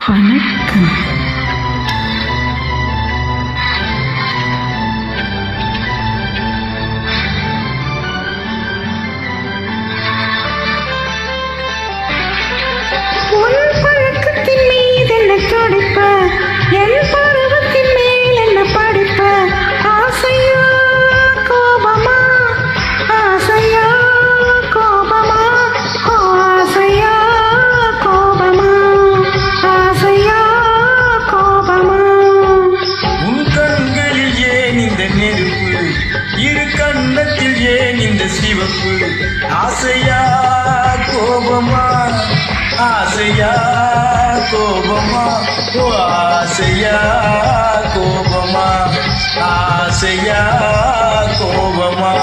வணக்கம். உன் பழக்கத்தின் மீது என்ன துடிப்ப, என் பருவத்தின் மேல் என்ன படிப்ப, ஆசையா கோபமா, ஆசையா கோபமா, ஆசையா கோபமா, ஆசையா கோபமா. உன் கண்களில் ஏன் இந்த நெருப்பு, இரு கண்ணத்தில் ஏன் இந்த சிவப்பு, ஆசையா கோபமா, ஆசையா கோபமா, ஓ ஆசையா கோபமா, ஆசையா கோபமா.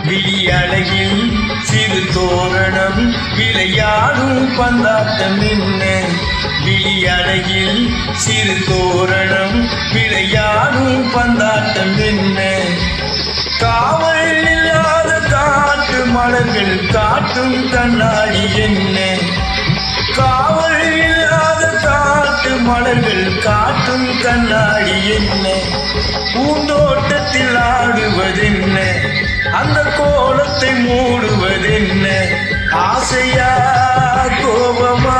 விழியழகில் சிறு தோரணம் விளையாடும் பந்தாட்டம் என்ன, விழியழகில் சிறு தோரணம் விளையாடும் பந்தாட்டம் என்ன, காவல் இல்லாத காட்டு மலர்கள் காட்டும் கண்ணாடி என்ன, காவல் இல்லாத காட்டு மலர்கள் காட்டும் கண்ணாடி என்ன, பூந்தோட்டத்தில் ஆடுவதென்ன, அந்த கோலத்தை மூடுவதென்ன, ஆசையா கோபமா,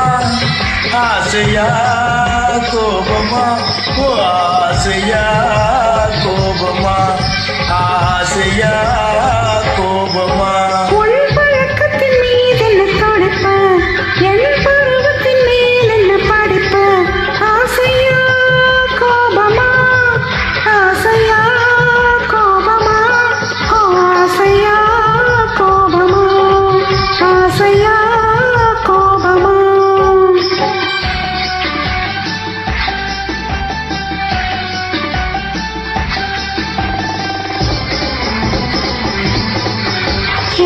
ஆசையா கோபமா, ஓ ஆசையா கோபமா, ஆசையா கோபமா. உன் பழக்கத்தின் மீது என்ன துடிப்ப, என் பருவத்தின் மேல் என்ன படிப்ப, ஆசையா கோபமா, ஆசையா கோபமா, ஆசையா கோபமா, ஆசையா கோபமா.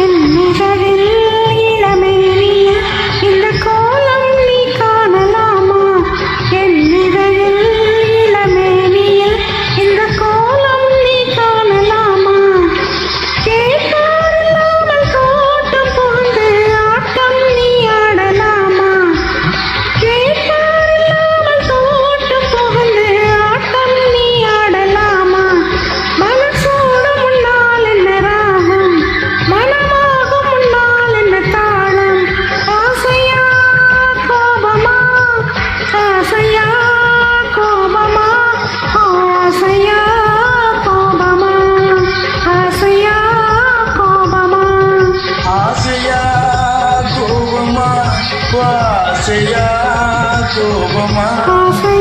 என் நிழலில் இளமேனிய இந்த கோலம் நீ காணலாமா, என் நிழலில் இளமேனிய இந்த கோலம் நீ காணலாமா, கேட்பாரில்லாமல் தோட்டம் புகுந்து ஆட்டம் நீ ஆடலாமா, கேட்பாரில்லாமல் தோட்டம் புகுந்து ஆட்டம் நீ ஆடலாமா, மனசோடு முன்னால் என்ன ராகம், மனமாகும் முன்னால் என்ன தாளம், ஆசையா கோபமா, ஆசையா கோபமா, ஆசையா கோபமா, ஆசையா கோபமா. ஆசையா கோபமா, ஆசையா கோபமா. ஆசையா